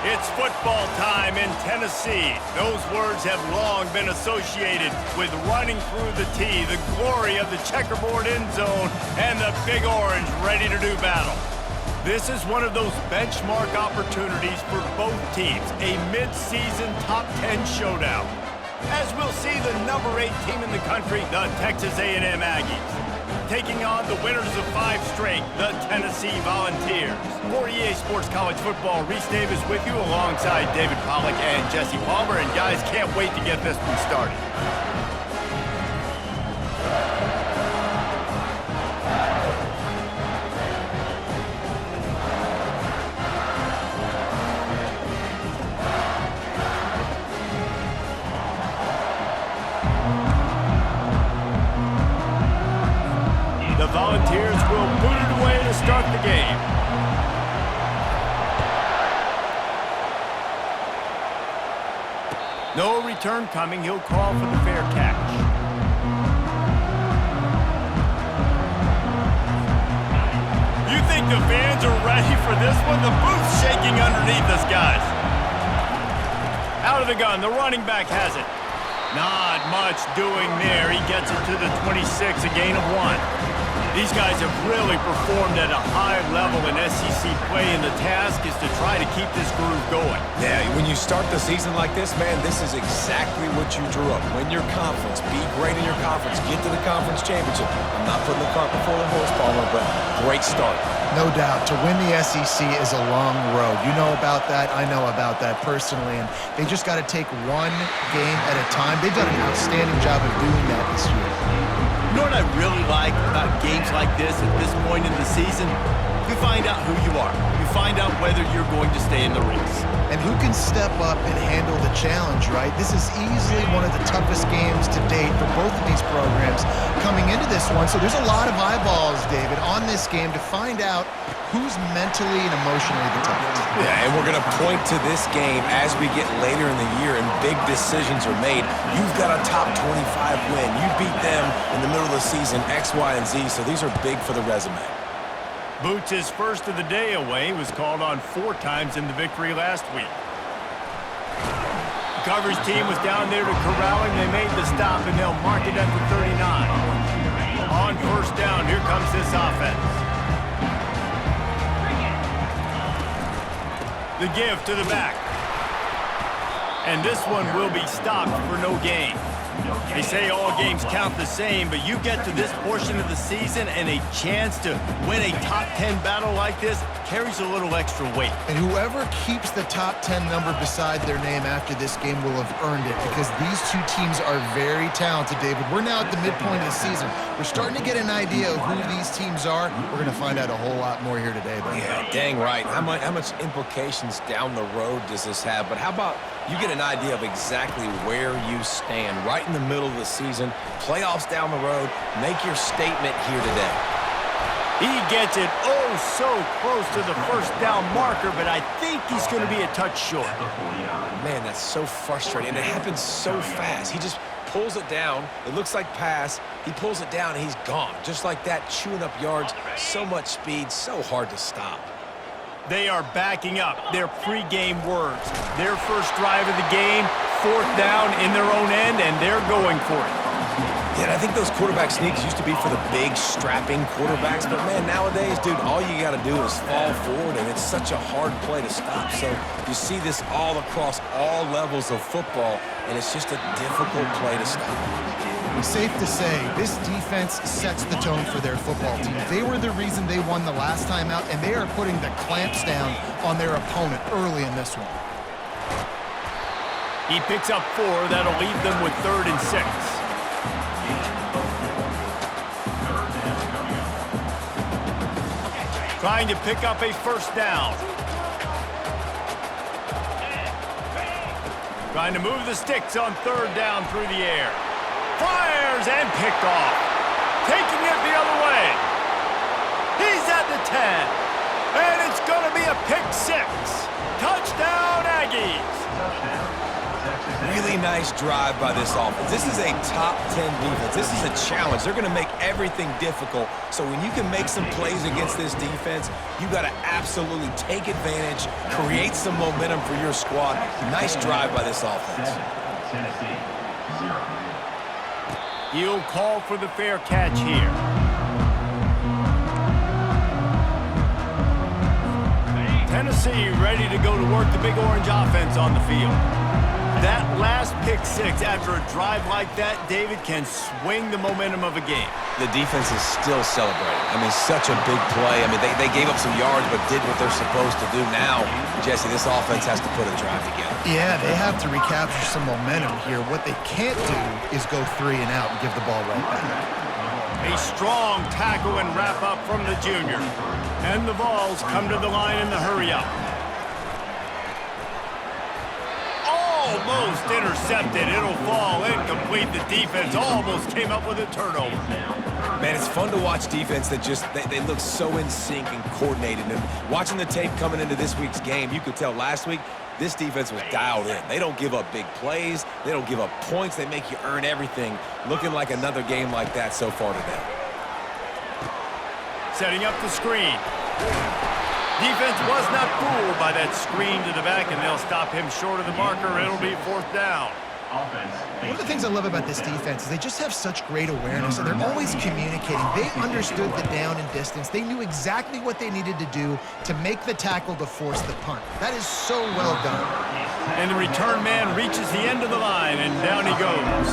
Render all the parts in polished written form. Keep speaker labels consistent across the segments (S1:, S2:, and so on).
S1: It's football time in Tennessee. Those words have long been associated with running through the tee, the glory of the checkerboard end zone, and the Big Orange ready to do battle. This is one of those benchmark opportunities for both teams, a mid-season top 10 showdown. As we'll see the number 8 team in the country, the Texas A&M Aggies, taking on the winners of 5 straight, the Tennessee Volunteers. For EA Sports College Football, Reese Davis with you alongside David Pollack and Jesse Palmer. And guys, can't wait to get this one started. The Volunteers will boot it away to start the game. No return coming. He'll call for the fair catch. You think the fans are ready for this one? The booth's shaking underneath us, guys. Out of the gun, the running back has it. Not much doing there. He gets it to the 26, a gain of 1. These guys have really performed at a high level in SEC play, and the task is to try to keep this groove going.
S2: Yeah, when you start the season like this, man, this is exactly what you drew up. Win your conference, be great in your conference, get to the conference championship. I'm not putting the cart before the horse, Palmer, but great start.
S3: No doubt. To win the SEC is a long road. You know about that. I know about that personally, and they just got to take one game at a time. They've done an outstanding job of doing that this year.
S1: You know what I really like about games like this at this point in the season? You find out who you are. You find out whether you're going to stay in the race.
S3: And who can step up and handle the challenge, right? This is easily one of the toughest games to date for both of these programs coming into this one. So there's a lot of eyeballs, David, on this game to find out who's mentally and emotionally the toughest.
S2: Yeah, and we're going to point to this game as we get later in the year and big decisions are made. You've got a top 25 win. You beat them in the middle of the season, X, Y, and Z, so these are big for the resume.
S1: Boots' first of the day away was called on 4 times in the victory last week. The coverage team was down there to corral him. They made the stop, and they'll mark it at the 39. On first down, here comes this offense. The give to the back. And this one will be stopped for no gain. They say all games count the same, but you get to this portion of the season and a chance to win a top 10 battle like this carries a little extra weight.
S3: And whoever keeps the top 10 number beside their name after this game will have earned it, because these two teams are very talented, David. We're now at the midpoint of the season. We're starting to get an idea of who these teams are. We're going to find out a whole lot more here today, though.
S2: Yeah, dang right. How much implications down the road does this have? But how about you get an idea of exactly where you stand right in the middle of the season, playoffs down the road, make your statement here today.
S1: He gets it so close to the first down marker, but I think he's going to be a touch short.
S2: Man, that's so frustrating, and it happens so fast. He just pulls it down. It looks like pass. He pulls it down, and he's gone. Just like that, chewing up yards, so much speed, so hard to stop.
S1: They are backing up their pregame words. Their first drive of the game, 4th down in their own end, and they're going for it.
S2: Yeah, and I think those quarterback sneaks used to be for the big, strapping quarterbacks. But, man, nowadays, dude, all you got to do is fall forward, and it's such a hard play to stop. So you see this all across all levels of football, and it's just a difficult play to stop.
S3: Safe to say, this defense sets the tone for their football team. They were the reason they won the last time out, and they are putting the clamps down on their opponent early in this one.
S1: He picks up 4. That'll leave them with 3rd and 6. Trying to pick up a first down. Trying to move the sticks on 3rd down through the air. Fires and picked off. Taking it the other way. He's at the 10. And it's going to be a pick 6. Touchdown, Aggies.
S2: Really nice drive by this offense. This is a top 10 defense. This is a challenge. They're going to make everything difficult. So when you can make some plays against this defense, you got to absolutely take advantage, create some momentum for your squad. Nice drive by this offense.
S4: Tennessee, 0.
S1: He'll call for the fair catch here. Tennessee ready to go to work the Big Orange offense on the field. That last pick six after a drive like that, David, can swing the momentum of a game.
S2: The defense is still celebrating. I mean, such a big play. I mean, they gave up some yards but did what they're supposed to do. Now, Jesse, this offense has to put a drive together.
S3: Yeah, they have to recapture some momentum here. What they can't do is go 3 and out and give the ball right back.
S1: A strong tackle and wrap up from the junior. And the Vols come to the line in the hurry-up. Almost intercepted. It'll fall incomplete. The defense almost came up with a turnover.
S2: Man, it's fun to watch defense that just, they look so in sync and coordinated. And watching the tape coming into this week's game, you could tell last week, this defense was dialed in. They don't give up big plays. They don't give up points. They make you earn everything. Looking like another game like that so far today.
S1: Setting up the screen. Defense was not fooled by that screen to the back, and they'll stop him short of the marker. It'll be 4th down.
S3: One of the things I love about this defense is they just have such great awareness, and they're always communicating. They understood the down and distance. They knew exactly what they needed to do to make the tackle to force the punt. That is so well done.
S1: And the return man reaches the end of the line, and down he goes.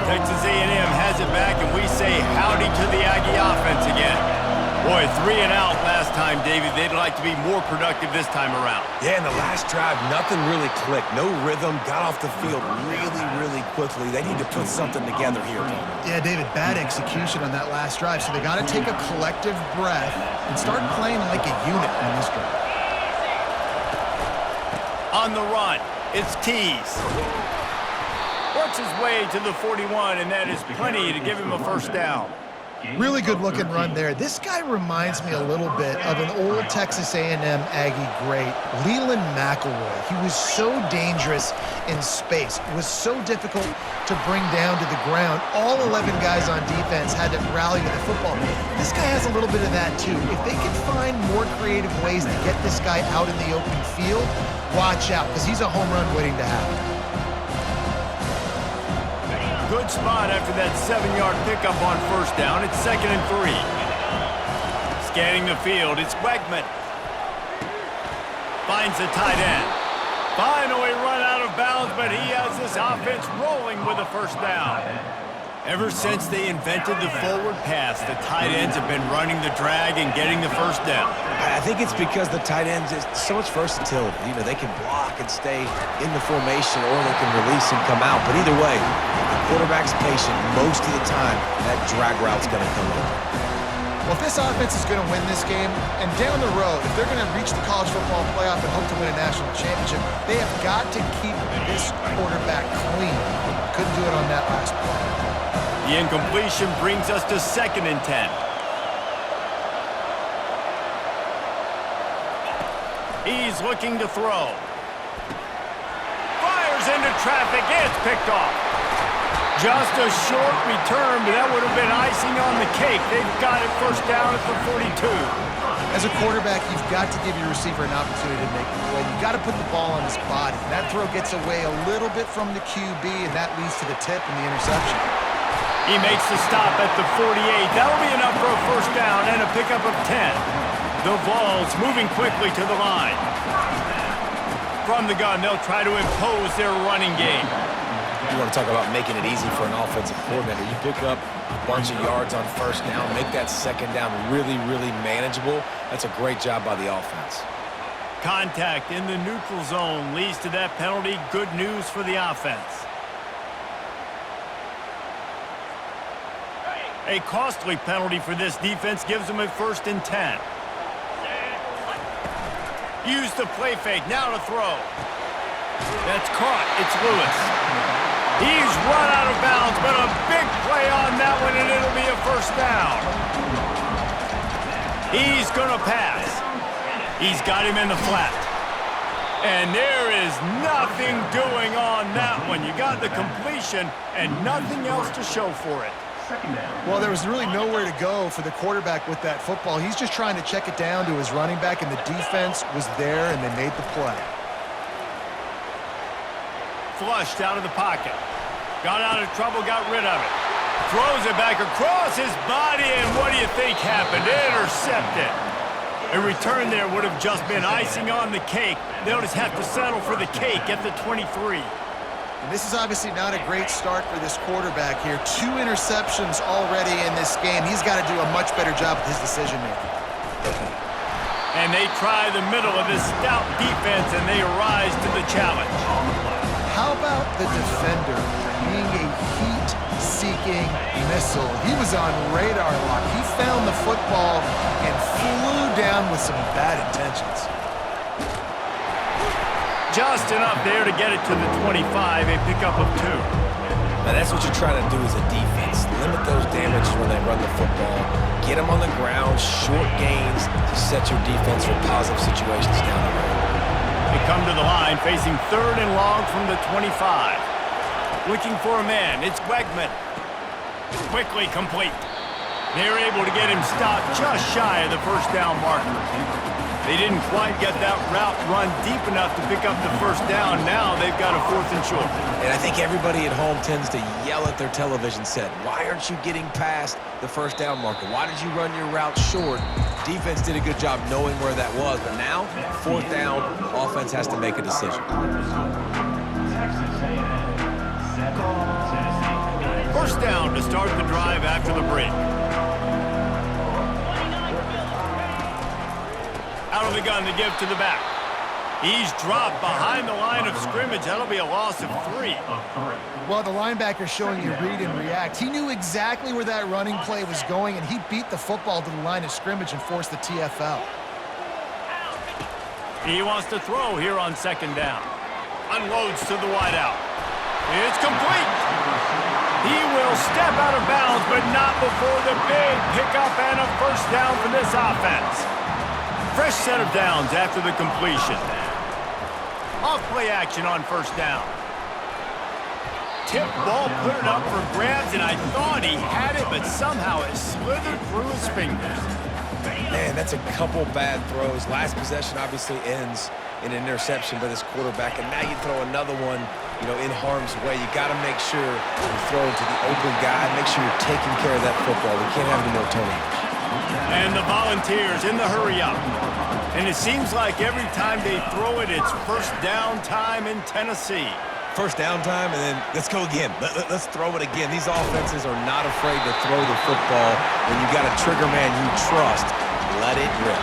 S1: Texas A&M has it back, and we say howdy to the Aggie offense again. Boy, 3 and out last time, David. They'd like to be more productive this time around.
S2: Yeah, in the last drive, nothing really clicked. No rhythm, got off the field really quickly. They need to put something together here.
S3: Yeah, David, bad execution on that last drive, so they got to take a collective breath and start playing like a unit on this drive.
S1: On the run, it's Tease. Works his way to the 41, and that is plenty to give him a first down.
S3: Really good-looking run there. This guy reminds me a little bit of an old Texas A&M Aggie great, Leland McElroy. He was so dangerous in space. It was so difficult to bring down to the ground. All 11 guys on defense had to rally to the football. This guy has a little bit of that, too. If they can find more creative ways to get this guy out in the open field, watch out, because he's a home run waiting to happen.
S1: Good spot after that 7-yard pickup on first down. It's 2nd and 3. Scanning the field, it's Wegman. Finds the tight end. Finally run out of bounds, but he has this offense rolling with a first down. Ever since they invented the forward pass, the tight ends have been running the drag and getting the first down.
S2: I think it's because the tight ends is so much versatility. You know, they can block and stay in the formation, or they can release and come out. But either way, if the quarterback's patient, most of the time, that drag route's going to come over.
S3: Well, if this offense is going to win this game, and down the road, if they're going to reach the college football playoff and hope to win a national championship, they have got to keep this quarterback clean. Couldn't do it on that last play.
S1: The incompletion brings us to 2nd and 10. He's looking to throw. Fires into traffic. It's picked off. Just a short return, but that would have been icing on the cake. They've got it first down at the 42.
S3: As a quarterback, you've got to give your receiver an opportunity to make the play. You've got to put the ball on his body. That throw gets away a little bit from the QB, and that leads to the tip and the interception.
S1: He makes the stop at the 48. That'll be enough for a first down and a pickup of 10. The Vols moving quickly to the line. From the gun, they'll try to impose their running game.
S2: You want to talk about making it easy for an offensive coordinator. You pick up a bunch of yards on first down, make that second down really manageable. That's a great job by the offense.
S1: Contact in the neutral zone leads to that penalty. Good news for the offense. A costly penalty for this defense gives them a 1st and 10. Use the play fake, now to throw. That's caught, it's Lewis. He's run out of bounds, but a big play on that one, and it'll be a first down. He's gonna pass. He's got him in the flat. And there is nothing doing on that one. You got the completion and nothing else to show for it.
S4: Second down.
S3: Well, there was really nowhere to go for the quarterback with that football. He's just trying to check it down to his running back, and the defense was there, and they made the play.
S1: Flushed out of the pocket. Got out of trouble, got rid of it. Throws it back across his body, and what do you think happened? Intercepted. A return there would have just been icing on the cake. They'll just have to settle for the cake at the 23.
S3: And this is obviously not a great start for this quarterback here. 2 interceptions already in this game. He's got to do a much better job with his decision-making.
S1: And they try the middle of this stout defense, and they rise to the challenge.
S3: How about the defender being a heat-seeking missile? He was on radar lock. He found the football and flew down with some bad intentions.
S1: Just enough there to get it to the 25, a pickup of 2.
S2: Now that's what you're trying to do as a defense. Limit those damages when they run the football. Get them on the ground, short gains to set your defense for positive situations down the road.
S1: They come to the line facing 3rd and long from the 25. Looking for a man, it's Wegman. Quickly complete. They're able to get him stopped just shy of the first down marker. They didn't quite get that route run deep enough to pick up the first down. Now they've got a 4th and short.
S2: And I think everybody at home tends to yell at their television set, why aren't you getting past the first down marker? Why did you run your route short? Defense did a good job knowing where that was, but now, 4th down, offense has to make a decision.
S4: Texas A&M 7, Tennessee.
S1: First down to start the drive after the break. Out of the gun to give to the back. He's dropped behind the line of scrimmage. That'll be a loss of 3.
S3: Well, the linebacker showing you read and react. He knew exactly where that running play was going, and he beat the football to the line of scrimmage and forced the TFL.
S1: He wants to throw here on 2nd down. Unloads to the wideout. It's complete. He will step out of bounds, but not before the big pickup and a first down for this offense. Fresh set of downs after the completion. Off play action on 1st down. Tip ball put it up for grabs, and I thought he had it, but somehow it slithered through his fingers.
S2: Man, that's a couple bad throws. Last possession obviously ends in an interception by this quarterback, and now you throw another one, in harm's way. You got to make sure you throw it to the open guy. Make sure you're taking care of that football. We can't have any more turnovers.
S1: And the Volunteers in the hurry-up. And it seems like every time they throw it, it's first down time in Tennessee.
S2: First down time, and then let's go again. Let's throw it again. These offenses are not afraid to throw the football. When you got a trigger man you trust, let it rip.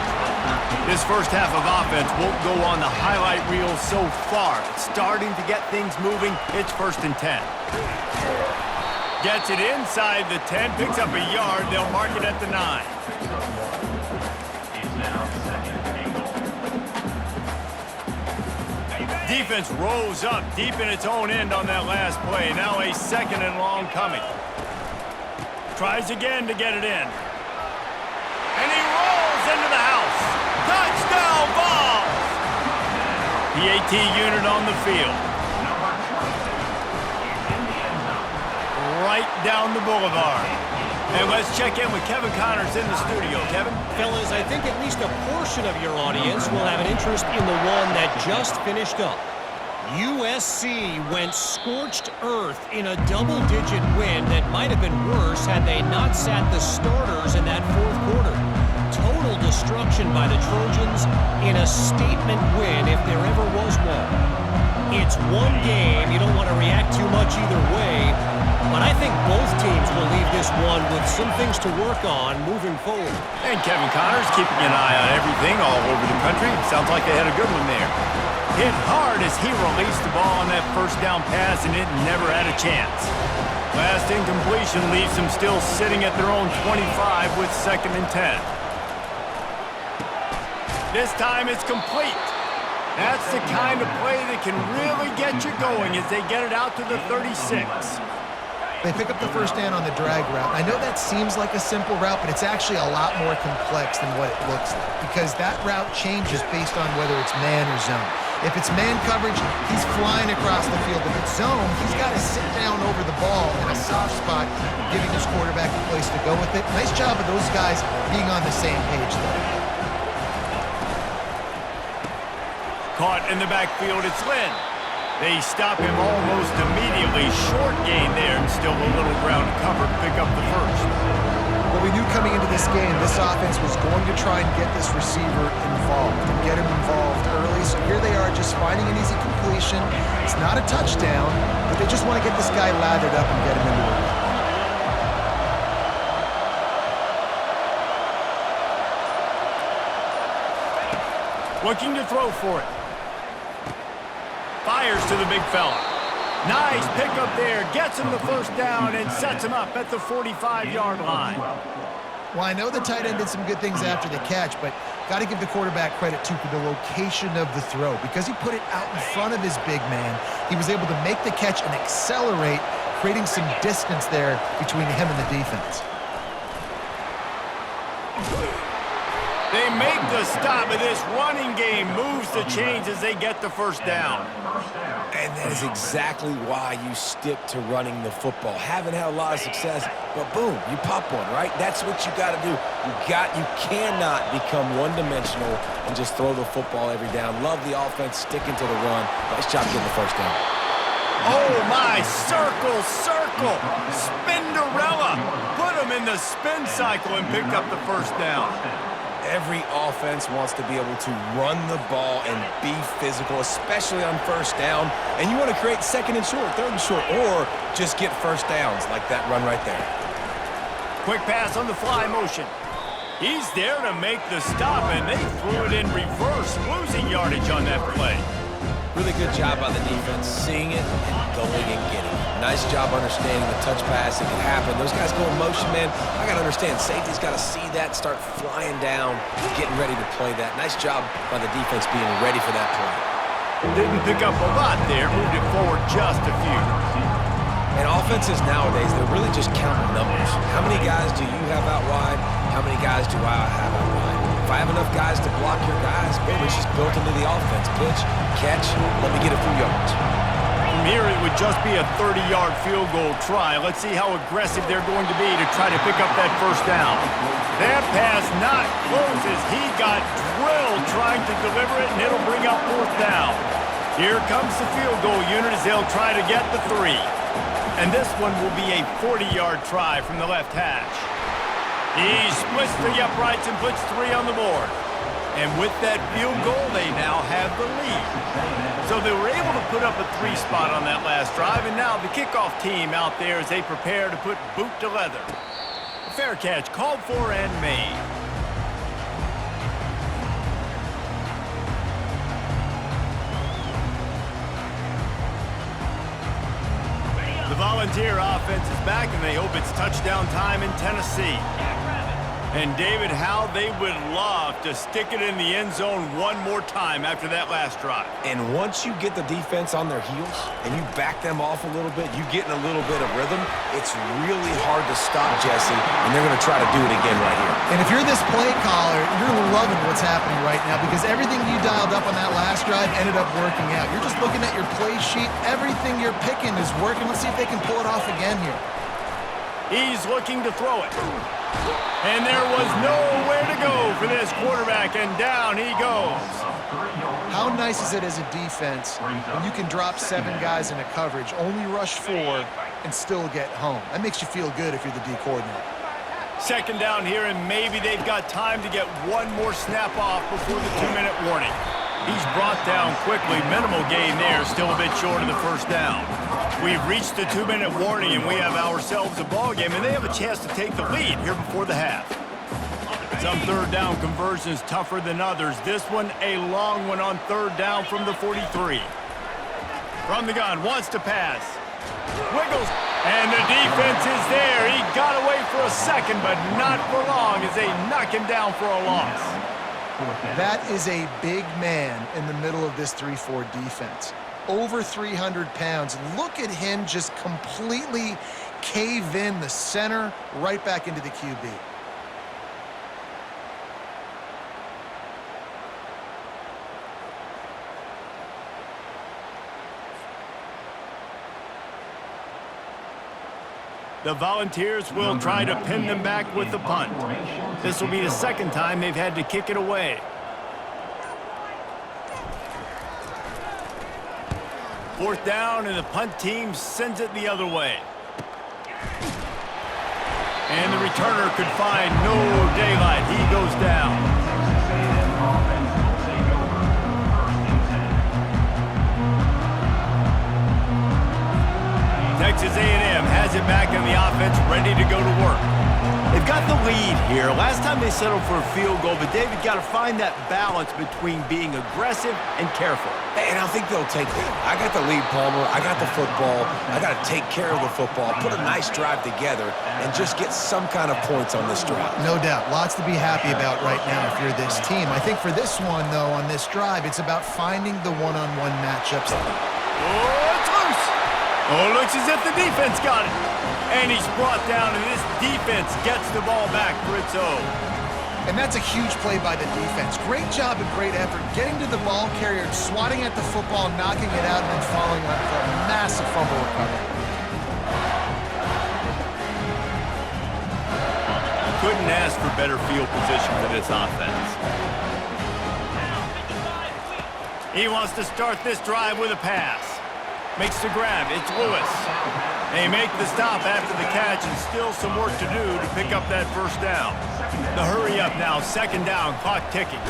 S1: This first half of offense won't go on the highlight reel so far. It's starting to get things moving. It's 1st and 10. Gets it inside the 10, picks up a yard. They'll mark it at the 9.
S4: It's now 2nd and goal.
S1: Defense rose up deep in its own end on that last play. Now a 2nd and long coming. Tries again to get it in. And he rolls into the house. Touchdown Vols! PAT unit on the field. Right down the boulevard. And let's check in with Kevin Connors in the studio. Kevin?
S5: Fellas, I think at least a portion of your audience will have an interest in the one that just finished up. USC went scorched earth in a double-digit win that might have been worse had they not sat the starters in that 4th quarter. Total destruction by the Trojans in a statement win if there ever was one. It's one game. You don't want to react too much either way. But I think both teams will leave this one with some things to work on moving forward.
S1: And Kevin Connors keeping an eye on everything all over the country. Sounds like they had a good one there. Hit hard as he released the ball on that first down pass, and it never had a chance. Last incompletion leaves them still sitting at their own 25 with 2nd and 10. This time it's complete. That's the kind of play that can really get you going as they get it out to the 36.
S3: They pick up the first down on the drag route. I know that seems like a simple route, but it's actually a lot more complex than what it looks like because that route changes based on whether it's man or zone. If it's man coverage, he's flying across the field. If it's zone, he's got to sit down over the ball in a soft spot, giving his quarterback a place to go with it. Nice job of those guys being on the same page there.
S1: Caught in the backfield, it's Lynn. They stop him almost immediately. Short gain there, and still a little ground cover to pick up the first.
S3: Well, we knew coming into this game, this offense was going to try and get this receiver involved and get him involved early. So here they are just finding an easy completion. It's not a touchdown, but they just want to get this guy lathered up and get him into a run.
S1: Looking to throw for it. Fires to the big fella. Nice pickup there. Gets him the first down and sets him up at the 45-yard line.
S3: Well, I know the tight end did some good things after the catch, but got to give the quarterback credit, too, for the location of the throw. Because he put it out in front of his big man, he was able to make the catch and accelerate, creating some distance there between him and the defense.
S1: They make the stop, and this running game moves the chains as they get the first down.
S2: And that is exactly why you stick to running the football. Haven't had a lot of success, but boom, you pop one, right? That's what you got to do. You cannot become one-dimensional and just throw the football every down. Love the offense, sticking to the run. Nice job getting the first down.
S1: Oh, my, circle, Spinderella. Put him in the spin cycle and picked up the first down.
S2: Every offense wants to be able to run the ball and be physical, especially on first down. And you want to create second and short, third and short, or just get first downs like that run right there.
S1: Quick pass on the fly motion. He's there to make the stop, and they threw it in reverse, losing yardage on that play.
S2: Really good job by the defense, seeing it and going and getting it. Nice job understanding the touch pass. It can happen. Those guys go in motion, man. I got to understand, safety's got to see that, start flying down, getting ready to play that. Nice job by the defense being ready for that play.
S1: Didn't pick up a lot there, moved it forward just a few.
S2: And offenses nowadays, they're really just counting numbers. How many guys do you have out wide? How many guys do I have out wide? If I have enough guys to block your guys, boom, it's just built into the offense. Pitch, catch, let me get a few yards.
S1: From here, it would just be a 30-yard field goal try. Let's see how aggressive they're going to be to try to pick up that first down. That pass not close as he got drilled trying to deliver it, and it'll bring up fourth down. Here comes the field goal unit as they'll try to get the 3. And this one will be a 40-yard try from the left hash. He splits the uprights and puts 3 on the board. And with that field goal, they now have the lead. So they were able to put up a 3 spot on that last drive, and now the kickoff team out there as they prepare to put boot to leather. A fair catch called for and made. The Volunteer offense is back, and they hope it's touchdown time in Tennessee. And, David, how they would love to stick it in the end zone one more time after that last drive.
S2: And once you get the defense on their heels and you back them off a little bit, you get in a little bit of rhythm, it's really hard to stop, Jesse, and they're going to try to do it again right here.
S3: And if you're this play caller, you're loving what's happening right now because everything you dialed up on that last drive ended up working out. You're just looking at your play sheet. Everything you're picking is working. Let's see if they can pull it off again here.
S1: He's looking to throw it. And there was nowhere to go for this quarterback, and down he goes.
S3: How nice is it as a defense when you can drop 7 guys into coverage, only rush 4, and still get home? That makes you feel good if you're the D coordinator.
S1: Second down here, and maybe they've got time to get one more snap off before the 2-minute warning. He's brought down quickly. Minimal gain there, still a bit short of the first down. We've reached the 2-minute warning, and we have ourselves a ball game, and they have a chance to take the lead here before the half. Some third down conversions tougher than others. This one a long one on third down from the 43. From the gun, wants to pass. Wiggles, and the defense is there. He got away for a second, but not for long as they knock him down for a loss.
S3: That is a big man in the middle of this 3-4 defense. Over 300 pounds. Look at him just completely cave in the center, right back into the QB.
S1: The Volunteers will try to pin them back with the punt. This will be the second time they've had to kick it away. Fourth down, and the punt team sends it the other way. And the returner could find no daylight. He goes down. Texas A&M has it back in the offense, ready to go to work. They've got the lead here. Last time they settled for a field goal, but David got to find that balance between being aggressive and careful.
S2: And I think they'll take that. I got the lead, Palmer. I got the football. I got to take care of the football, put a nice drive together, and just get some kind of points on this drive.
S3: No doubt. Lots to be happy about right now if you're this team. I think for this one, though, on this drive, it's about finding the one-on-one matchups.
S1: Oh, it's loose. Oh, looks as if the defense got it. And he's brought down, and this defense gets the ball back for its own.
S3: And that's a huge play by the defense. Great job and great effort getting to the ball carrier, swatting at the football, knocking it out, and then following up for a massive fumble recovery.
S1: Couldn't ask for better field position for this offense. He wants to start this drive with a pass. Makes the grab. It's Lewis. They make the stop after the catch, and still some work to do to pick up that first down. The hurry up now, second down, clock ticking.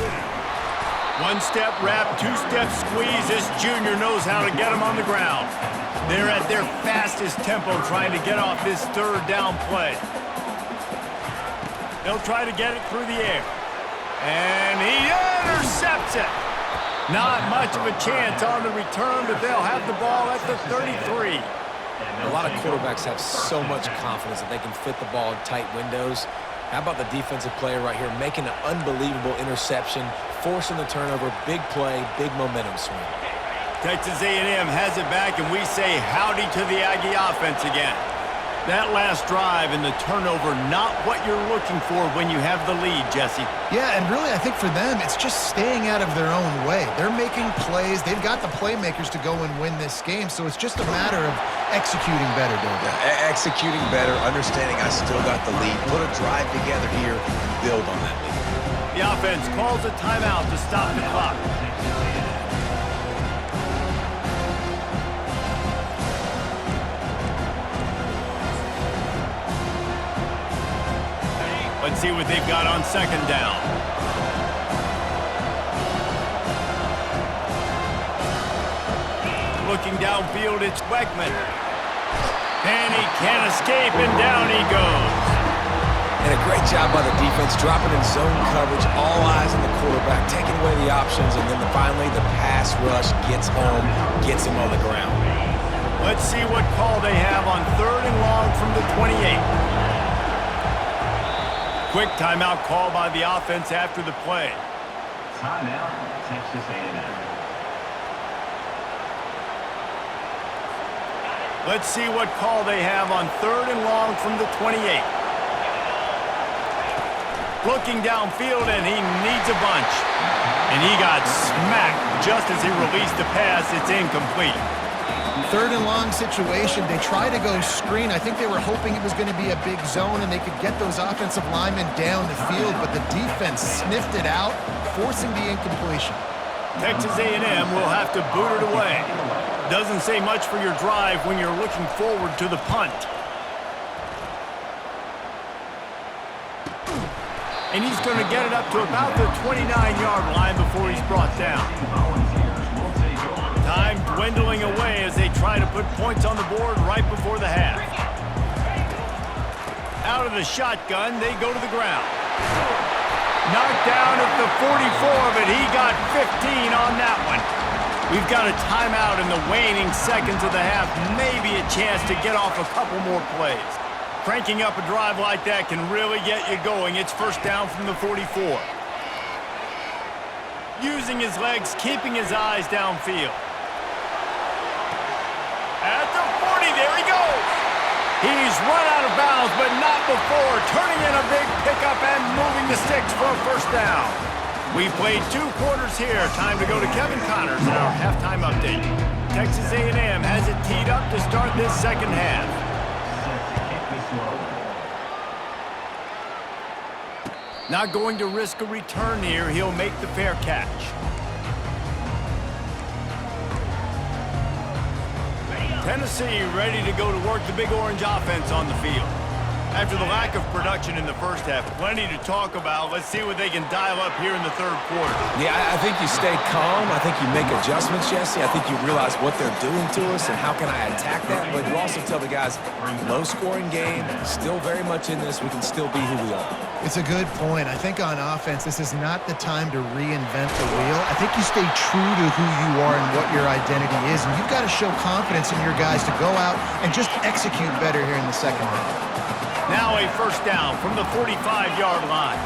S1: One-step wrap, two-step squeeze. This junior knows how to get them on the ground. They're at their fastest tempo trying to get off this third down play. They'll try to get it through the air. And he intercepts it. Not much of a chance on the return, but they'll have the ball at the 33.
S2: A lot of quarterbacks have so much confidence that they can fit the ball in tight windows. How about the defensive player right here making an unbelievable interception, forcing the turnover, big play, big momentum swing.
S1: Texas A&M has it back, and we say howdy to the Aggie offense again. That last drive and the turnover, not what you're looking for when you have the lead, Jesse.
S3: Yeah, and really, I think for them, it's just staying out of their own way. They're making plays. They've got the playmakers to go and win this game, so it's just a matter of executing better, David.
S2: Executing better, understanding I still got the lead, put a drive together here, build on that lead.
S1: The offense calls a timeout to stop the clock. Let's see what they've got on second down. Looking downfield, it's Wegman. And he can't escape, and down he goes.
S2: And a great job by the defense, dropping in zone coverage, all eyes on the quarterback, taking away the options, and then finally the pass rush gets home, gets him on the ground.
S1: Let's see what call they have on third and long from the 28. Quick timeout call by the offense after the play.
S4: Timeout, Texas A&M.
S1: Let's see what call they have on third and long from the 28. Looking downfield, and he needs a bunch. And he got smacked just as he released the pass. It's incomplete.
S3: Third and long situation. They try to go screen. I think they were hoping it was going to be a big zone and they could get those offensive linemen down the field, but the defense sniffed it out, forcing the incompletion.
S1: Texas A&M will have to boot it away. Doesn't say much for your drive when you're looking forward to the punt. And he's going to get it up to about the 29-yard line before he's brought down. Time dwindling away as they try to put points on the board right before the half. Out of the shotgun, they go to the ground. Knocked down at the 44, but he got 15 on that one. We've got a timeout in the waning seconds of the half. Maybe a chance to get off a couple more plays. Cranking up a drive like that can really get you going. It's first down from the 44. Using his legs, keeping his eyes downfield. At the 40, there he goes. He's run out of bounds, but not before turning in a big pickup and moving the sticks for a first down. We've played 2 quarters here. Time to go to Kevin Connors in our halftime update. Texas A&M has it teed up to start this second half. Not going to risk a return here. He'll make the fair catch. Tennessee ready to go to work the Big Orange offense on the field. After the lack of production in the first half, plenty to talk about. Let's see what they can dial up here in the third quarter.
S2: Yeah, I think you stay calm. I think you make adjustments, Jesse. I think you realize what they're doing to us and how can I attack that. But you also tell the guys, low-scoring game, still very much in this. We can still be who we are.
S3: It's a good point. I think on offense, this is not the time to reinvent the wheel. I think you stay true to who you are and what your identity is, and you've got to show confidence in your guys to go out and just execute better here in the second half.
S1: Now a first down from the 45-yard line.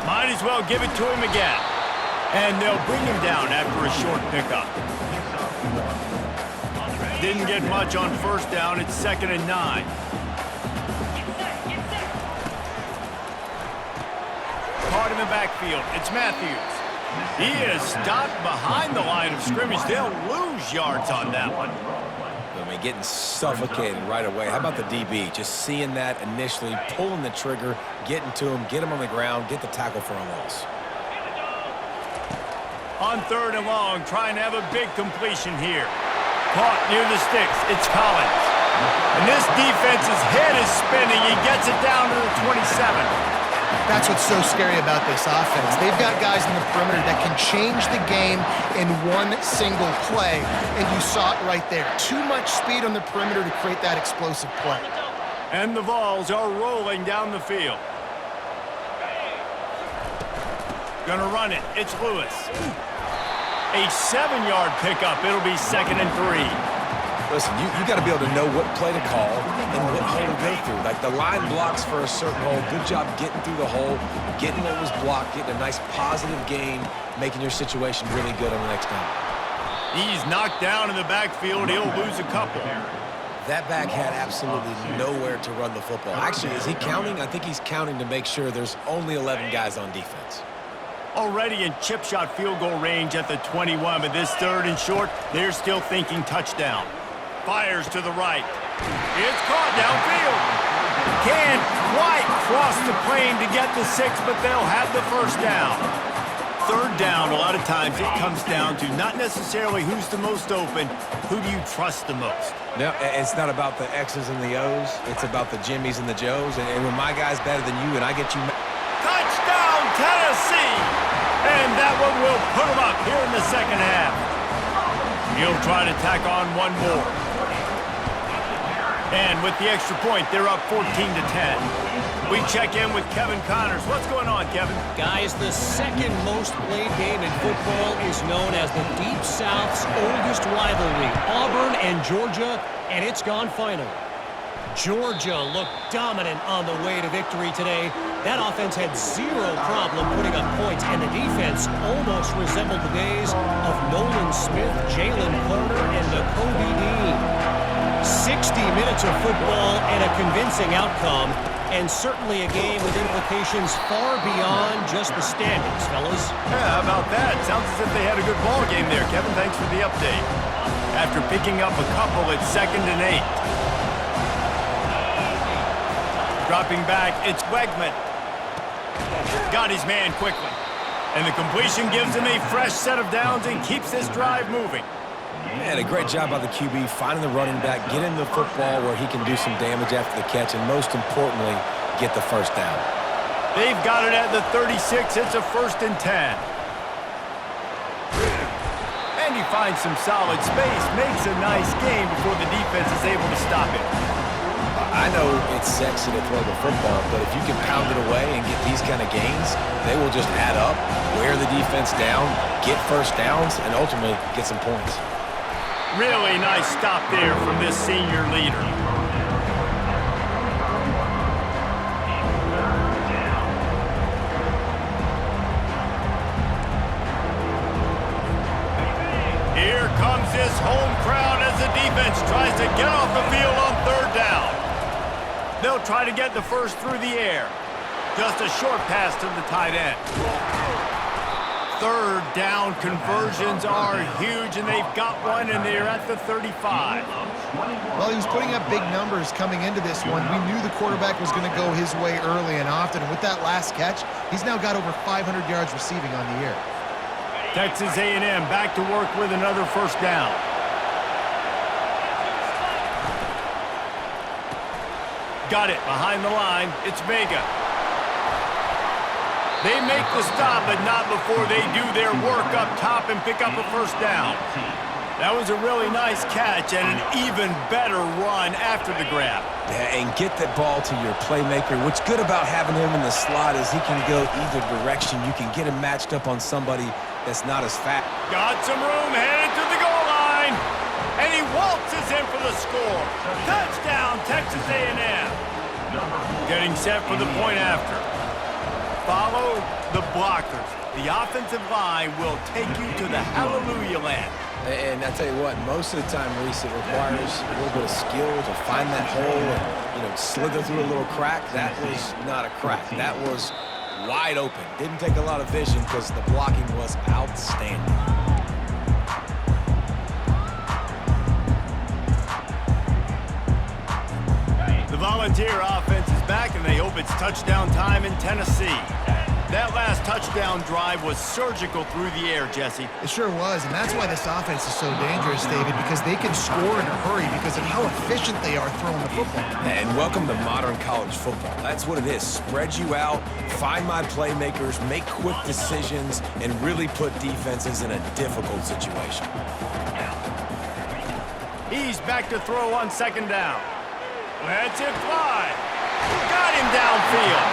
S1: Might as well give it to him again. And they'll bring him down after a short pickup. Didn't get much on first down. It's 2nd and 9. Caught in the backfield. It's Matthews. He is stopped behind the line of scrimmage. They'll lose yards on that one.
S2: I mean, getting suffocated right away. How about the DB? Just seeing that initially, pulling the trigger, getting to him, get him on the ground, get the tackle for a loss.
S1: On 3rd and long, trying to have a big completion here. Caught near the sticks. It's Collins. And this defense's head is spinning. He gets it down to the 27.
S3: That's what's so scary about this offense. They've got guys in the perimeter that can change the game in one single play, and you saw it right there. Too much speed on the perimeter to create that explosive play.
S1: And the Vols are rolling down the field. Gonna run it. It's Lewis. A 7-yard pickup. It'll be 2nd and 3.
S2: Listen, you got to be able to know what play to call and what hole to go through. Like the line blocks for a certain hole. Good job getting through the hole, getting what was blocked, getting a nice positive gain, making your situation really good on the next down.
S1: He's knocked down in the backfield. He'll lose a couple.
S2: That back had absolutely nowhere to run the football. Actually, is he counting? I think he's counting to make sure there's only 11 guys on defense.
S1: Already in chip shot field goal range at the 21, but this 3rd and short, they're still thinking touchdown. Fires to the right. It's caught downfield. Can't quite cross the plane to get the 6, but they'll have the first down. 3rd down, a lot of times it comes down to not necessarily who's the most open, who do you trust the most?
S2: No, it's not about the X's and the O's. It's about the Jimmys and the Joes. And when my guy's better than you and I get you...
S1: Touchdown, Tennessee! And that one will put them up here in the second half. He'll try to tack on one more. And with the extra point, they're up 14-10. We check in with Kevin Connors. What's going on, Kevin?
S5: Guys, the second most played game in football is known as the Deep South's oldest rivalry, Auburn and Georgia, and it's gone final. Georgia looked dominant on the way to victory today. That offense had zero problem putting up points, and the defense almost resembled the days of Nolan Smith, Jalen Carter, and Nakobe Dean. 60 minutes of football and a convincing outcome, and certainly a game with implications far beyond just the standings, fellas.
S1: Yeah, how about that? Sounds as if they had a good ball game there, Kevin. Thanks for the update. After picking up a couple, it's 2nd and 8. Dropping back, it's Wegman. Got his man quickly. And the completion gives him a fresh set of downs and keeps this drive moving.
S2: Man, a great job by the QB, finding the running back, getting the football where he can do some damage after the catch, and most importantly, get the first down.
S1: They've got it at the 36. It's a 1st and 10. And he finds some solid space, makes a nice game before the defense is able to stop it.
S2: I know it's sexy to throw the football, but if you can pound it away and get these kind of gains, they will just add up, wear the defense down, get first downs, and ultimately get some points.
S1: Really nice stop there from this senior leader. Here comes this home crowd as the defense tries to get off the field on 3rd down. They'll try to get the first through the air. Just a short pass to the tight end. Third down conversions are huge, and they've got one, and they're at the 35.
S3: Well, he was putting up big numbers coming into this one. We knew the quarterback was going to go his way early and often, and with that last catch, he's now got over 500 yards receiving on the year.
S1: Texas A&M back to work with another first down. Got it behind the line. It's Vega. They make the stop, but not before they do their work up top and pick up a first down. That was a really nice catch and an even better run after the grab.
S2: Yeah, and get the ball to your playmaker. What's good about having him in the slot is he can go either direction. You can get him matched up on somebody that's not as fast.
S1: Got some room, headed to the goal line. And he waltzes in for the score. Touchdown, Texas A&M. Getting set for the point after. Follow the blockers. The offensive line will take you to the hallelujah land.
S2: And I tell you what, most of the time, Reese, it requires a little bit of skill to find that hole and, slither through a little crack. That was not a crack. That was wide open. Didn't take a lot of vision because the blocking was outstanding.
S1: The Volunteer offense is back, and they hope it's touchdown time in Tennessee. That last touchdown drive was surgical through the air, Jesse.
S3: It sure was, and that's why this offense is so dangerous, David, because they can score in a hurry because of how efficient they are throwing the football.
S2: And welcome to modern college football. That's what it is. Spread you out, find my playmakers, make quick decisions, and really put defenses in a difficult situation.
S1: He's back to throw on second down. Lets it fly. Got him downfield.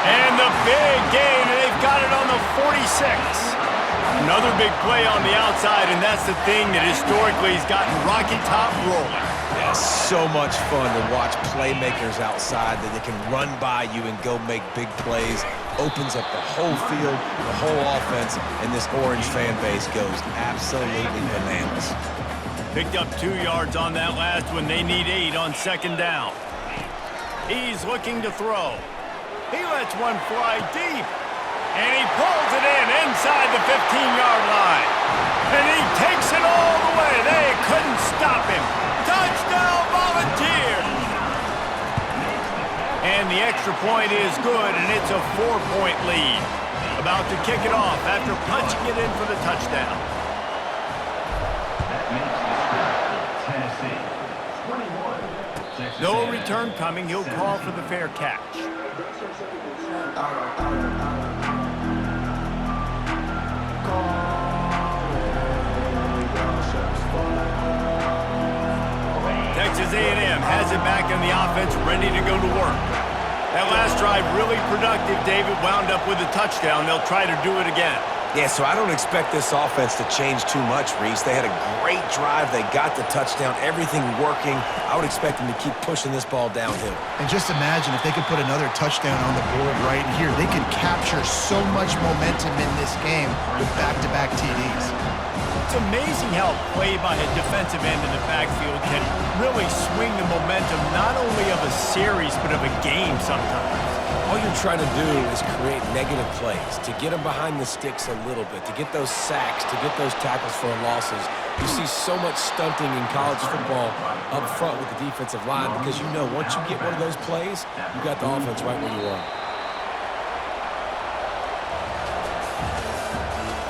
S1: And the big gain, and they've got it on the 46. Another big play on the outside, and that's the thing that historically has gotten Rocky Top rolling.
S2: Yeah, so much fun to watch playmakers outside that they can run by you and go make big plays. Opens up the whole field, the whole offense, and this Orange fan base goes absolutely bananas.
S1: Picked up 2 yards on that last one. They need 8 on second down. He's looking to throw. He lets one fly deep, and he pulls it in inside the 15-yard line. And he takes it all the way. They couldn't stop him. Touchdown, Volunteers! And the extra point is good, and it's a 4-point lead. About to kick it off after punching it in for the touchdown.
S4: That makes the start for Tennessee. 21. Texas
S1: No
S4: A&M.
S1: return coming. He'll call for the fair catch. Texas A&M has it back in the offense, ready to go to work. That last drive really productive. David wound up with a touchdown. They'll try to do it again.
S2: Yeah, so I don't expect this offense to change too much, Reese. They had a great drive. They got the touchdown, everything working. I would expect them to keep pushing this ball downhill.
S3: And just imagine if they could put another touchdown on the board right here. They could capture so much momentum in this game with back-to-back TDs.
S1: It's amazing how play by a defensive end in the backfield can really swing the momentum not only of a series but of a game sometimes.
S2: All you're trying to do is create negative plays, to get them behind the sticks a little bit, to get those sacks, to get those tackles for losses. You see so much stunting in college football up front with the defensive line because you know once you get one of those plays, you got the offense right where you want.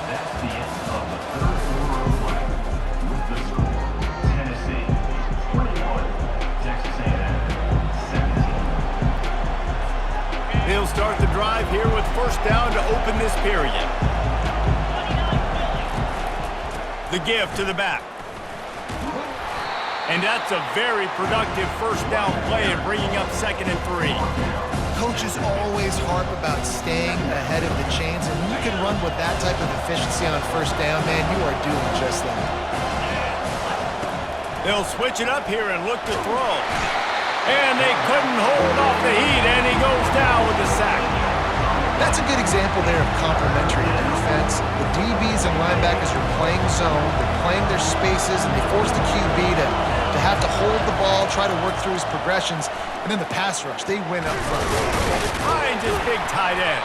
S4: That's the end of the third quarter of play. With the score, Tennessee 21, Texas A&M 17.
S1: They'll start the drive here with first down to open this period. The give to the back. And that's a very productive first down play and bringing up 2nd and 3.
S3: Coaches always harp about staying ahead of the chains, and when you can run with that type of efficiency on first down, man, you are doing just that.
S1: They'll switch it up here and look to throw. And they couldn't hold off the heat, and he goes down with the sack.
S3: That's a good example there of complementary defense. The DBs and linebackers are playing zone, they're playing their spaces, and they force the QB to have to hold the ball, try to work through his progressions, and then the pass rush, they win up front.
S1: Finds his big tight end.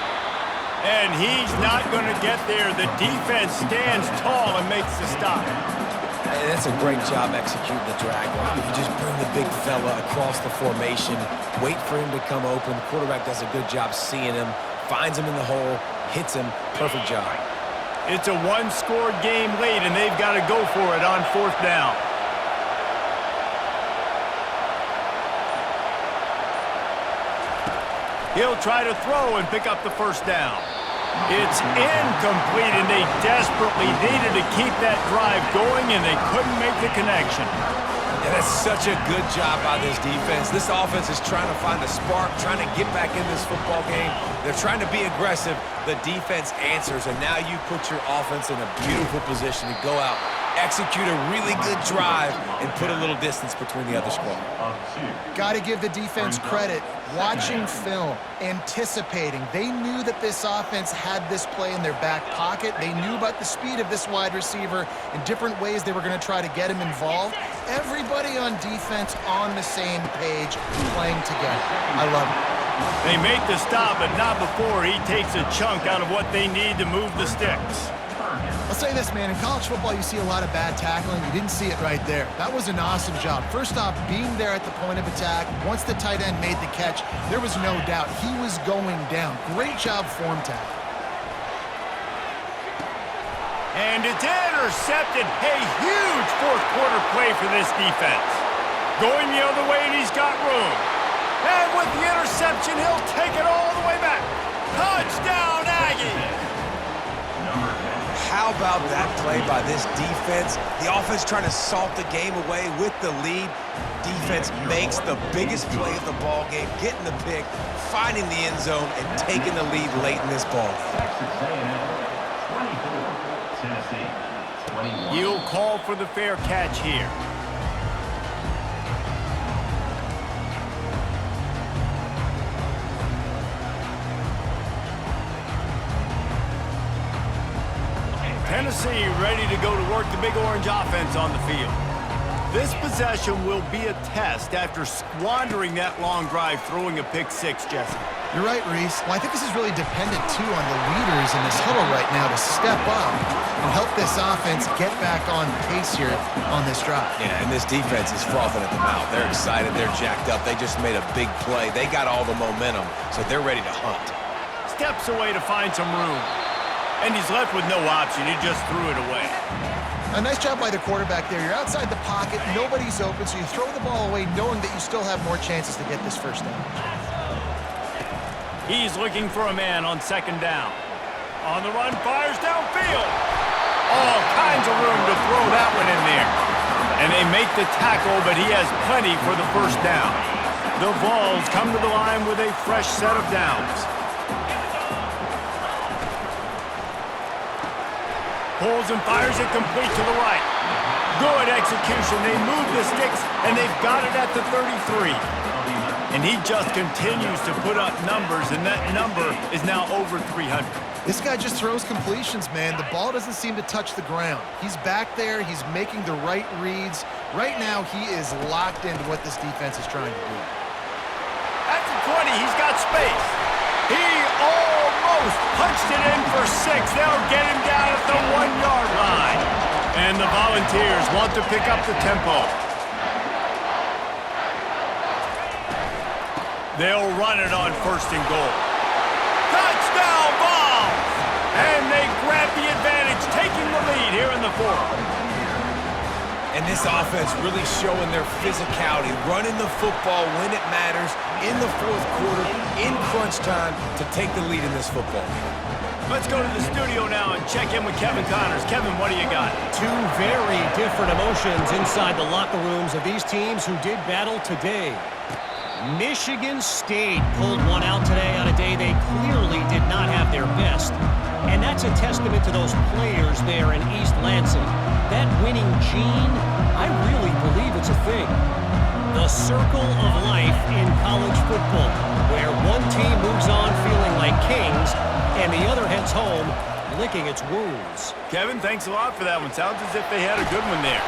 S1: And he's not going to get there. The defense stands tall and makes the stop.
S2: Hey, that's a great job executing the drag route. You just bring the big fella across the formation, wait for him to come open. The quarterback does a good job seeing him, finds him in the hole, hits him. Perfect job.
S1: It's a one-score game late, and they've got to go for it on 4th down. He'll try to throw and pick up the 1st down. It's incomplete, and they desperately needed to keep that drive going, and they couldn't make the connection.
S2: Yeah, that's such a good job by this defense. This offense is trying to find a spark, trying to get back in this football game. They're trying to be aggressive. The defense answers, and now you put your offense in a beautiful position to go out, execute a really good drive, and put a little distance between the other squad.
S3: Got to give the defense credit. Watching film, anticipating. They knew that this offense had this play in their back pocket. They knew about the speed of this wide receiver and different ways they were going to try to get him involved. Everybody on defense on the same page, playing together. I love it.
S1: They make the stop, but not before he takes a chunk out of what they need to move the sticks.
S3: I'll say this, man, in college football you see a lot of bad tackling. You didn't see it right there. That was an awesome job. First off, being there at the point of attack. Once the tight end made the catch, there was no doubt he was going down. Great job form tackle.
S1: And it's intercepted. A huge 4th quarter play for this defense. Going the other way, and he's got room. And with the interception, he'll take it all the way back. Touchdown, Aggies!
S2: How about that play by this defense? The offense trying to salt the game away with the lead. Defense makes the biggest play of the ball game, getting the pick, finding the end zone, and taking the lead late in this ball game.
S1: You'll call for the fair catch here. Tennessee ready to go to work the Big Orange offense on the field. This possession will be a test after squandering that long drive throwing a pick-6, Jesse.
S3: You're right, Reese. Well, I think this is really dependent, too, on the leaders in this huddle right now to step up and help this offense get back on pace here on this drive.
S2: Yeah, and this defense is frothing at the mouth. They're excited. They're jacked up. They just made a big play. They got all the momentum, so they're ready to hunt.
S1: Steps away to find some room. And he's left with no option. He just threw it away.
S3: A nice job by the quarterback there. You're outside the pocket. Nobody's open, so you throw the ball away knowing that you still have more chances to get this 1st down.
S1: He's looking for a man on 2nd down. On the run, fires downfield. All kinds of room to throw that one in there. And they make the tackle, but he has plenty for the 1st down. The Vols come to the line with a fresh set of downs. Pulls and fires it complete to the right. Good execution. They move the sticks, and they've got it at the 33. And he just continues to put up numbers, and that number is now over 300.
S3: This guy just throws completions, man. The ball doesn't seem to touch the ground. He's back there. He's making the right reads. Right now, he is locked into what this defense is trying to do.
S1: At the 20, he's got space. He almost punched it in for 6. They'll get him down at the 1-yard line. And the Volunteers want to pick up the tempo. They'll run it on 1st and goal. Touchdown, Vols! And they grab the advantage, taking the lead here in the 4th.
S2: And this offense really showing their physicality, running the football when it matters, in the 4th quarter, in crunch time, to take the lead in this football game.
S1: Let's go to the studio now and check in with Kevin Connors. Kevin, what do you got?
S5: 2 very different emotions inside the locker rooms of these teams who did battle today. Michigan State pulled one out today on a day they clearly did not have their best. And that's a testament to those players there in East Lansing. That winning gene, I really believe it's a thing. The circle of life in college football, where one team moves on feeling like kings, and the other heads home licking its wounds.
S1: Kevin, thanks a lot for that one. Sounds as if they had a good one there.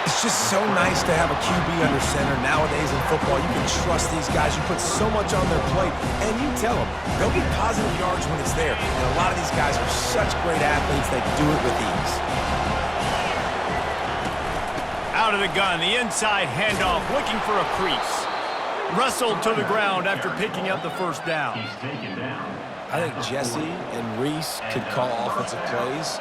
S2: It's just so nice to have a QB under center. Nowadays in football, you can trust these guys. You put so much on their plate, and you tell them they'll get positive yards when it's there. And a lot of these guys are such great athletes that do it with ease.
S1: Out of the gun, the inside handoff, looking for a crease. Wrestled to the ground after picking up the first down.
S4: He's taken down.
S2: I think Jesse and Reese could call offensive plays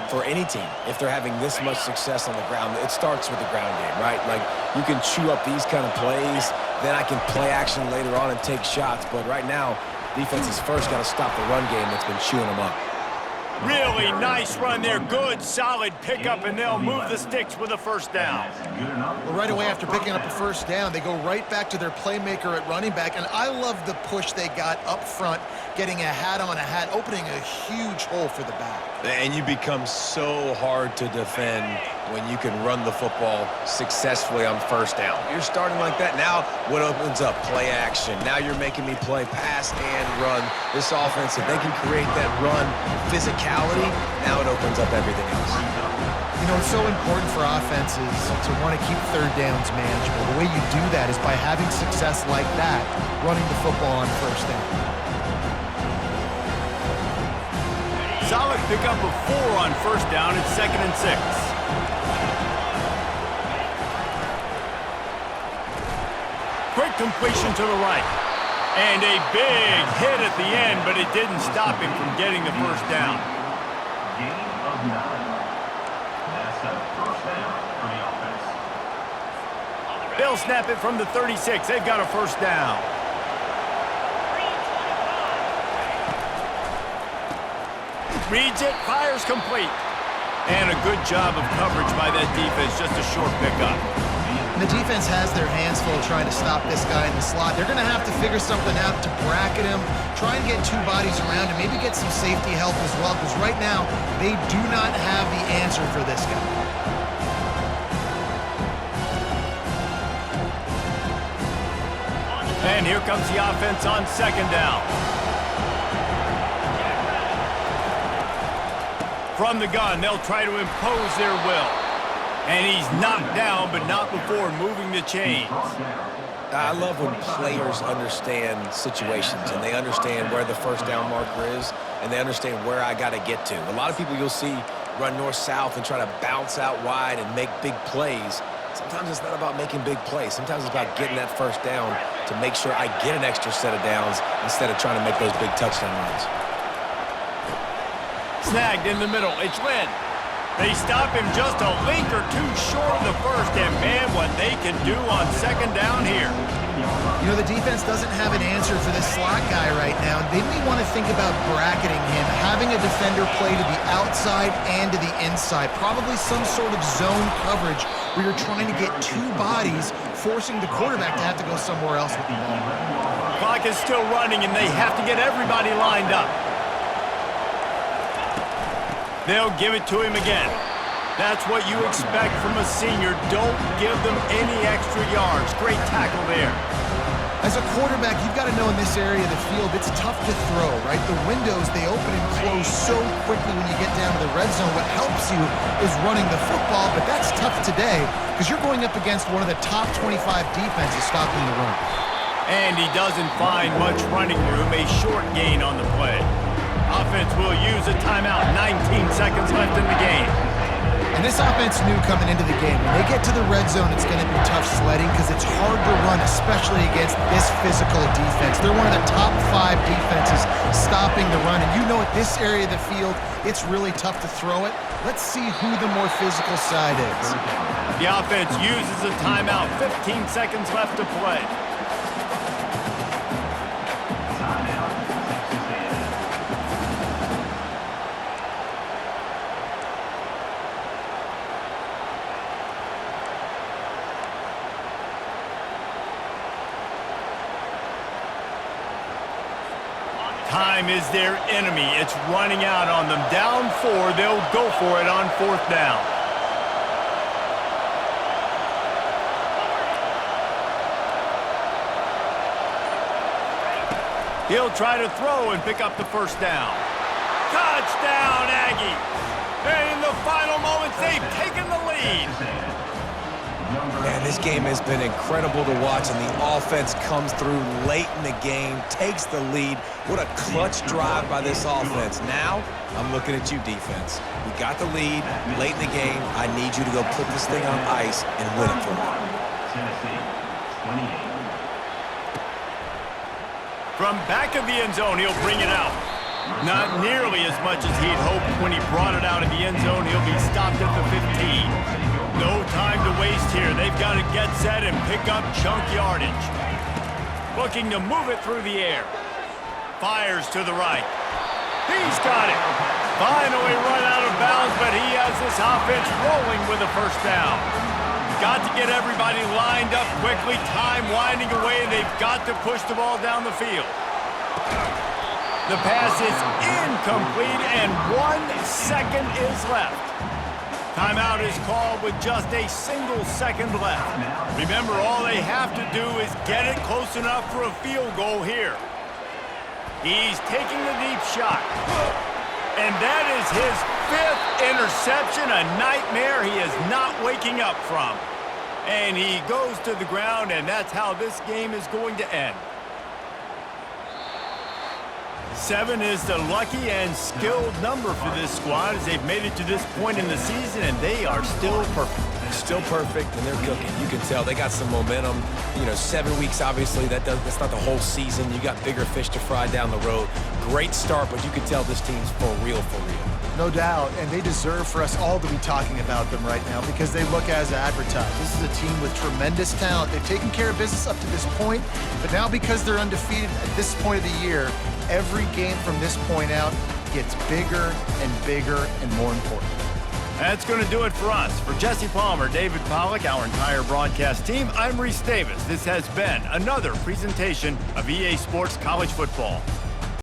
S2: for any team if they're having this much success on the ground. It starts with the ground game, right? Like, you can chew up these kind of plays, then I can play action later on and take shots. But right now, defense has first got to stop the run game that's been chewing them up.
S1: Really nice run there. Good, solid pickup, and they'll move the sticks with a first down.
S3: Well, right away after picking up a first down, they go right back to their playmaker at running back, and I love the push they got up front, getting a hat on a hat, opening a huge hole for the back.
S2: And you become so hard to defend when you can run the football successfully on first down. You're starting like that. Now what opens up? Play action. Now you're making me play pass and run. This offense, if they can create that run physicality, now it opens up everything else.
S3: You know, it's so important for offenses to want to keep third downs manageable. The way you do that is by having success like that, running the football on first down.
S1: Solid pickup of 4 on first down. It's 2nd and 6. Quick completion to the right. And a big hit at the end, but it didn't stop him from getting the first down.
S4: Gain of 9. That's a first down for the offense.
S1: They'll snap it from the 36. They've got a first down. Reads it, fires complete. And a good job of coverage by that defense, just a short pickup.
S3: And the defense has their hands full trying to stop this guy in the slot. They're going to have to figure something out to bracket him, try and get 2 bodies around him, maybe get some safety help as well, because right now they do not have the answer for this guy.
S1: And here comes the offense on 2nd down. From the gun, they'll try to impose their will. And he's knocked down, but not before moving the chains.
S2: I love when players understand situations and they understand where the first down marker is and they understand where I got to get to. A lot of people you'll see run north-south and try to bounce out wide and make big plays. Sometimes it's not about making big plays. Sometimes it's about getting that first down to make sure I get an extra set of downs instead of trying to make those big touchdown runs.
S1: Snagged in the middle. It's Lynn. They stop him just a link or 2 short of the first, and man, what they can do on 2nd down here.
S3: You know, the defense doesn't have an answer for this slot guy right now. They may want to think about bracketing him, having a defender play to the outside and to the inside. Probably some sort of zone coverage where you're trying to get 2 bodies, forcing the quarterback to have to go somewhere else with the ball.
S1: Clock is still running, and they have to get everybody lined up. They'll give it to him again. That's what you expect from a senior. Don't give them any extra yards. Great tackle there.
S3: As a quarterback, you've got to know in this area of the field, it's tough to throw, right? The windows, they open and close so quickly when you get down to the red zone. What helps you is running the football, but that's tough today because you're going up against one of the top 25 defenses stopping the run.
S1: And he doesn't find much running room. A short gain on the play. Offense will use a timeout. 19 seconds left in the game.
S3: And this offense knew coming into the game, when they get to the red zone, it's going to be tough sledding because it's hard to run, especially against this physical defense. They're one of the top 5 defenses stopping the run. And you know at this area of the field, it's really tough to throw it. Let's see who the more physical side is.
S1: The offense uses a timeout. 15 seconds left to play. Time is their enemy. It's running out on them. Down 4, they'll go for it on 4th down. He'll try to throw and pick up the first down. Touchdown, Aggies! And in the final moments, they've taken the lead.
S2: Man, this game has been incredible to watch, and the offense comes through late in the game, takes the lead. What a clutch drive by this offense. Now, I'm looking at you, defense. We got the lead late in the game. I need you to go put this thing on ice and win it for me.
S4: Tennessee, 28.
S1: From back of the end zone, he'll bring it out. Not nearly as much as he'd hoped when he brought it out of the end zone. He'll be stopped at the 15. No time to waste here. They've got to get set and pick up chunk yardage. Looking to move it through the air. Fires to the right. He's got it. Finally run out of bounds, but he has this offense rolling with a first down. Got to get everybody lined up quickly. Time winding away, and they've got to push the ball down the field. The pass is incomplete, and 1 second is left. Timeout is called with just a single second left. Remember, all they have to do is get it close enough for a field goal here. He's taking the deep shot. And that is his 5th interception, a nightmare he is not waking up from. And he goes to the ground, and that's how this game is going to end. 7 is the lucky and skilled number for this squad as they've made it to this point in the season, and they are still perfect.
S2: Still perfect, and they're cooking. You can tell they got some momentum. 7 weeks, obviously, that's not the whole season. You got bigger fish to fry down the road. Great start, but you can tell this team's for real, for real.
S3: No doubt, and they deserve for us all to be talking about them right now because they look as advertised. This is a team with tremendous talent. They've taken care of business up to this point, but now because they're undefeated at this point of the year, every game from this point out gets bigger and bigger and more important.
S1: That's going to do it for us. For Jesse Palmer, David Pollack, our entire broadcast team, I'm Reese Davis. This has been another presentation of EA Sports College Football.